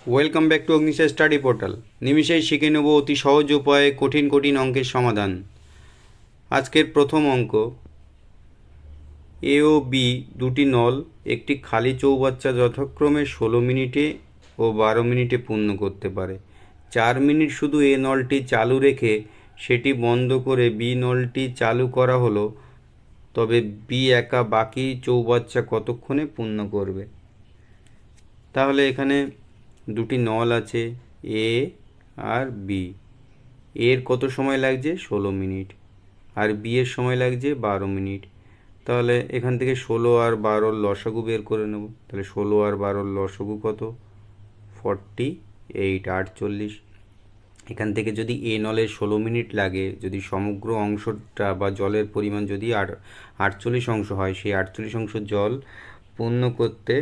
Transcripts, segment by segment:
Welcome back to Agnisha study portal. নিমিষেই শিখে নেব অতি সহজ উপায়ে কঠিন কঠিন অঙ্কের সমাধান। আজকের প্রথম অঙ্ক, এ ও বি দুটি নল একটি খালি চৌবাচ্চা যথাক্রমে 16 মিনিটে ও 12 মিনিটে পূর্ণ করতে পারে। 4 মিনিট শুধু এ নলটি চালু রেখে সেটি বন্ধ করে বি নলটি চালু করা হলো, তবে বি একা বাকি চৌবাচ্চা কতক্ষণে পূর্ণ করবে? তাহলে এখানে দুটি নল আছে, এ আর বি। এর কত সময় লাগছে? 16 মিনিট। আর বি এর সময় লাগছে 12 মিনিট। তাহলে এখান থেকে 16 আর 12 লসাগু বের করে নেব। তাহলে 16 আর 12 লসাগু কত? 48, 48। এখান থেকে যদি এ নলের 16 মিনিট লাগে, যদি সমগ্র অংশটা বা জলের পরিমাণ যদি 48 অংশ হয়, সেই 48 অংশ জল পূর্ণ করতে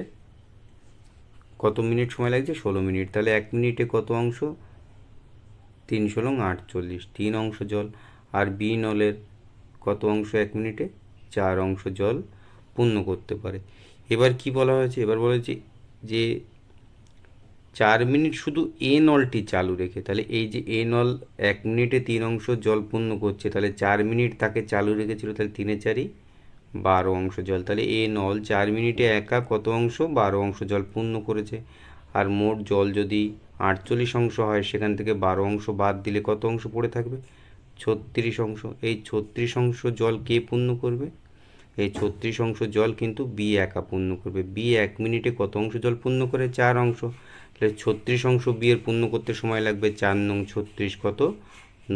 কত মিনিট সময় লাগছে? 16 মিনিট। তাহলে 1 মিনিটে কত অংশ? 3 × 48, 3 অংশ জল। আর বি নলের কত অংশ 1 মিনিটে? 4 অংশ জল পূর্ণ করতে পারে। এবার কি বলা হয়েছে? এবার বলা হয়েছে যে 4 মিনিট শুধু এ নলটি চালু রেখে, তাহলে এই যে এ নল 1 মিনিটে 3 অংশ জল পূর্ণ করছে, তাহলে 4 মিনিট তাকে চালু রেখেছিল, তাহলে 3 × 4 = 12 অংশ জল। তাহলে এ নল 4 মিনিটে একা কত অংশ? 12 অংশ জল পূর্ণ করেছে। আর মোট জল যদি 48 অংশ হয়, সেখান থেকে 12 অংশ বাদ দিলে কত অংশ পড়ে থাকবে? 36 অংশ। এই 36 অংশ জল কে পূর্ণ করবে? এই 36 অংশ জল কিন্তু বি একা পূর্ণ করবে। বি 1 মিনিটে কত অংশ জল পূর্ণ করে? 4 অংশ। তাহলে 36 অংশ বি এর পূর্ণ করতে সময় লাগবে 4 × 36 কত?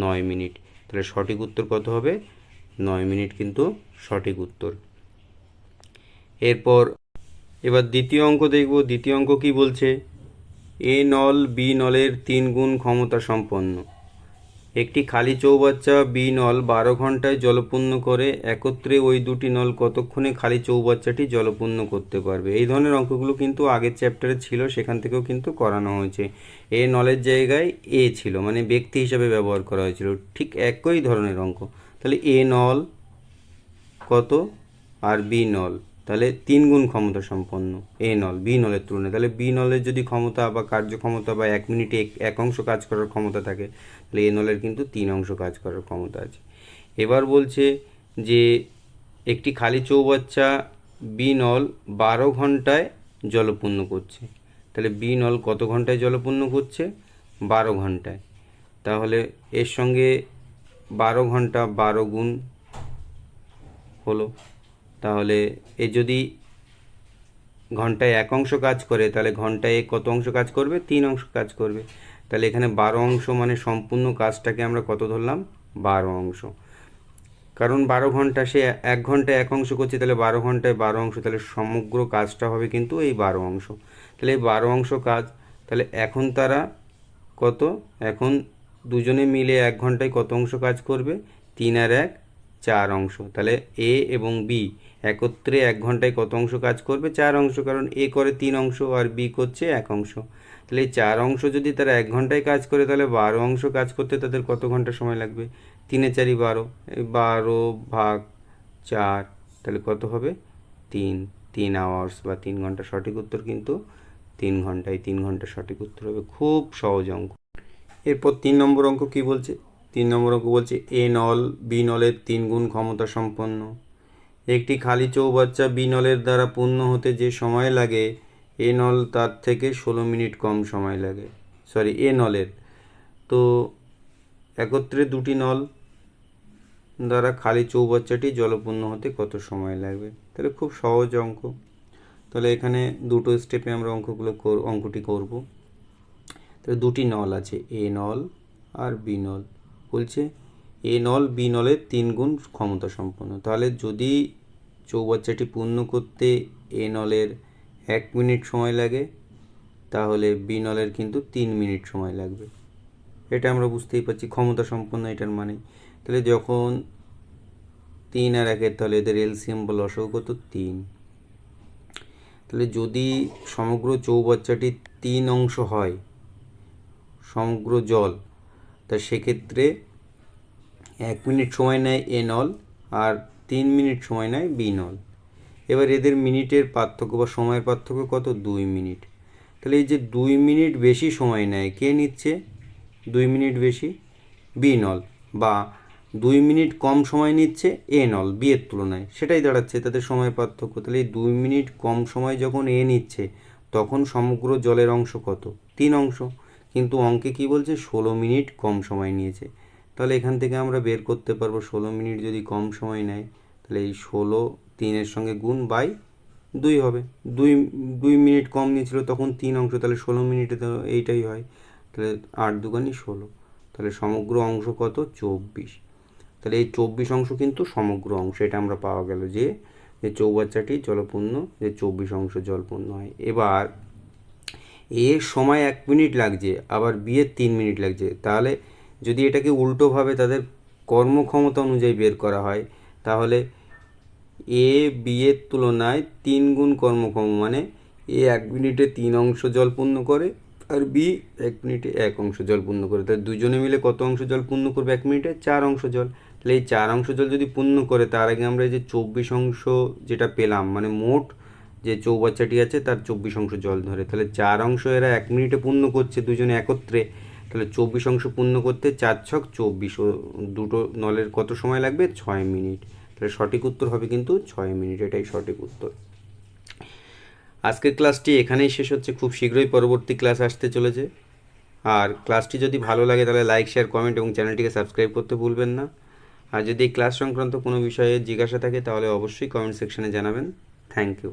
9 মিনিট। তাহলে সঠিক উত্তর কত হবে? 9 মিনিট কিন্তু সঠিক উত্তর। এরপর এবার দ্বিতীয় অঙ্ক দেখব। দ্বিতীয় অঙ্ক কি বলছে? এ নল বি নলের 3 গুণ ক্ষমতা সম্পন্ন। একটি খালি চৌবাচ্চা বি নল 12 ঘন্টায় জলপূর্ণ করে, একত্রে ওই দুটি নল কতক্ষণে খালি চৌবাচ্চাটি জলপূর্ণ করতে পারবে? এই ধরনের অঙ্কগুলো কিন্তু আগের চ্যাপ্টারে ছিল, সেখান থেকেও কিন্তু করানো হয়েছে। এ নলের জায়গায় এ ছিল, মানে ব্যক্তি হিসাবে ব্যবহার করা হয়েছিল। ঠিক একই ধরনের অঙ্ক। তাহলে এ নল কত আর বি নল, তাহলে 3 গুণ ক্ষমতা সম্পন্ন এ নল বি নলের তুলনায়। তাহলে বি নলের যদি ক্ষমতা বা কার্যক্ষমতা বা 1 মিনিটে 1 অংশ কাজ করার ক্ষমতা থাকে, তাহলে এ নলের কিন্তু 3 অংশ কাজ করার ক্ষমতা আছে। এবার বলছে যে একটি খালি চৌবাচ্চা বি নল 12 ঘন্টায় জলপূর্ণ করছে। তাহলে বি নল কত ঘন্টায় জলপূর্ণ করছে? 12 ঘন্টায়। তাহলে এর সঙ্গে 12 ঘন্টা 12 গুণ হলো। তাহলে এ যদি ঘন্টায় 1 অংশ কাজ করে, তাহলে ঘন্টায় কত অংশ কাজ করবে? 3 অংশ কাজ করবে। তাহলে এখানে 12 অংশ মানে সম্পূর্ণ কাজটাকে আমরা কত ধরলাম? 12 অংশ। কারণ 12 ঘন্টা, সে 1 ঘন্টায় 1 অংশ করছে, তাহলে 12 ঘন্টায় 12 অংশ, তাহলে সমগ্র কাজটা হবে কিন্তু এই 12 অংশ। তাহলে এই 12 অংশ কাজ, তাহলে এখন তারা কত? এখন দুজনে মিলে 1 ঘন্টায় কত অংশ কাজ করবে? 3 আর 1 4 অংশ। তাহলে এ এবং বি একত্রে 1 ঘন্টায় কত অংশ কাজ করবে? 4 অংশ, কারণ এ করে 3 অংশ আর বি করছে 1 অংশ। তাহলে এই 4 অংশ যদি তারা 1 ঘন্টায় কাজ করে, তাহলে 12 অংশ কাজ করতে তাদের কত ঘন্টা সময় লাগবে? 3 এ 4 = 12, এই 12/4, তাহলে কত হবে? 3 আওয়ার্স বা 3 ঘন্টা। সঠিক উত্তর কিন্তু 3 ঘন্টায়। 3 ঘন্টা সঠিক উত্তর হবে। খুব সহজ অঙ্ক। এরপর 3 নম্বর অঙ্ক কি বলছে? 3 নম্বর অঙ্ক বলছে এ নল বি নলের 3 গুণ ক্ষমতা সম্পন্ন। একটি খালি চৌবাচ্চা বি নলের দ্বারা পূর্ণ হতে যে সময় লাগে, এ নল তার থেকে 16 মিনিট কম সময় লাগে। এ নলের তো একত্রে দুটি নল দ্বারা খালি চৌবাচ্চাটি জলপূর্ণ হতে কত সময় লাগবে? তাহলে খুব সহজ অঙ্ক। তাহলে এখানে দুটো স্টেপে আমরা অঙ্কটি করব। তাহলে দুটি নল আছে, এ নল আর বি নল। বলছে এ নল বি নলের 3 গুণ ক্ষমতা সম্পন্ন। তাহলে যদি চৌবাচ্চাটি পূর্ণ করতে এ নলের 1 মিনিট সময় লাগে, তাহলে বি নলের কিন্তু 3 মিনিট সময় লাগবে। এটা আমরা বুঝতেই পারছি, ক্ষমতা সম্পন্ন এটার মানে। তাহলে যখন 3 আর 1, তাহলে এদের এলসিএম বা লসাগু কত? 3। তাহলে যদি সমগ্র চৌবাচ্চাটি 3 অংশ হয়, সমগ্র জল, তা সেক্ষেত্রে 1 মিনিট সময় নেয় এ নল আর 3 মিনিট সময় নেয় বি নল। এবার এদের মিনিটের পার্থক্য বা সময়ের পার্থক্য কত? 2 মিনিট। তাহলে এই যে 2 মিনিট বেশি সময় নেয়, কে নিচ্ছে 2 মিনিট বেশি? বি নল। বা 2 মিনিট কম সময় নিচ্ছে এ নল বি এর তুলনায়, সেটাই দাঁড়াচ্ছে তাদের সময় পার্থক্য। তাহলে এই 2 মিনিট কম সময় যখন এ নিচ্ছে তখন সমগ্র জলের অংশ কত? 3 অংশ। কিন্তু অঙ্কে কি বলছে? 16 মিনিট কম সময় নিয়েছে। তাহলে এখান থেকে আমরা বের করতে পারবো 16 মিনিট যদি কম সময় নেয় তাহলে এই 16 3-এর সঙ্গে গুণ বাই 2 হবে। 2 মিনিট কম নিয়েছিল তখন 3 অংশ, তাহলে 16 মিনিটে তো এইটাই হয়। তাহলে 8×2 = 16। তাহলে সমগ্র অংশ কত? 24। তাহলে এই 24 অংশ কিন্তু সমগ্র অংশ, এটা আমরা পাওয়া গেল যে চৌবাচ্চাটি জলপূর্ণ, যে 24 অংশ জলপূর্ণ হয়। এবার এর সময় 1 মিনিট লাগছে, আবার বি এর 3 মিনিট লাগছে। তাহলে যদি এটাকে উল্টোভাবে তাদের কর্মক্ষমতা অনুযায়ী বের করা হয় তাহলে এ বি এর তুলনায় 3 গুণ কর্মক্ষম, মানে এ 1 মিনিটে 3 অংশ জল পূর্ণ করে আর বি 1 মিনিটে 1 অংশ জল পূর্ণ করে। তাহলে দুজনে মিলে কত অংশ জল পূর্ণ করবে 1 মিনিটে? 4 অংশ জল। তাহলে এই 4 অংশ জল যদি পূর্ণ করে, তার আগে আমরা এই যে 24 অংশ যেটা পেলাম, মানে মোট যে চৌবাচ্চাটি আছে তার 24 অংশ জল ধরে, তাহলে 4 অংশ এরা 1 মিনিটে পূর্ণ করছে দুজনে একত্রে। তাহলে 24 অংশ পূর্ণ করতে 4×6 = 24, ও দুটো নলের কত সময় লাগবে? 6 মিনিট। তাহলে সঠিক উত্তর হবে কিন্তু 6 মিনিট, এটাই সঠিক উত্তর। আজকের ক্লাসটি এখানেই শেষ হচ্ছে, খুব শীঘ্রই পরবর্তী ক্লাস আসতে চলেছে। আর ক্লাসটি যদি ভালো লাগে তাহলে লাইক, শেয়ার, কমেন্ট এবং চ্যানেলটিকে সাবস্ক্রাইব করতে ভুলবেন না। আর যদি এই ক্লাস সংক্রান্ত কোনো বিষয়ে জিজ্ঞাসা থাকে তাহলে অবশ্যই কমেন্ট সেকশনে জানাবেন। Thank you.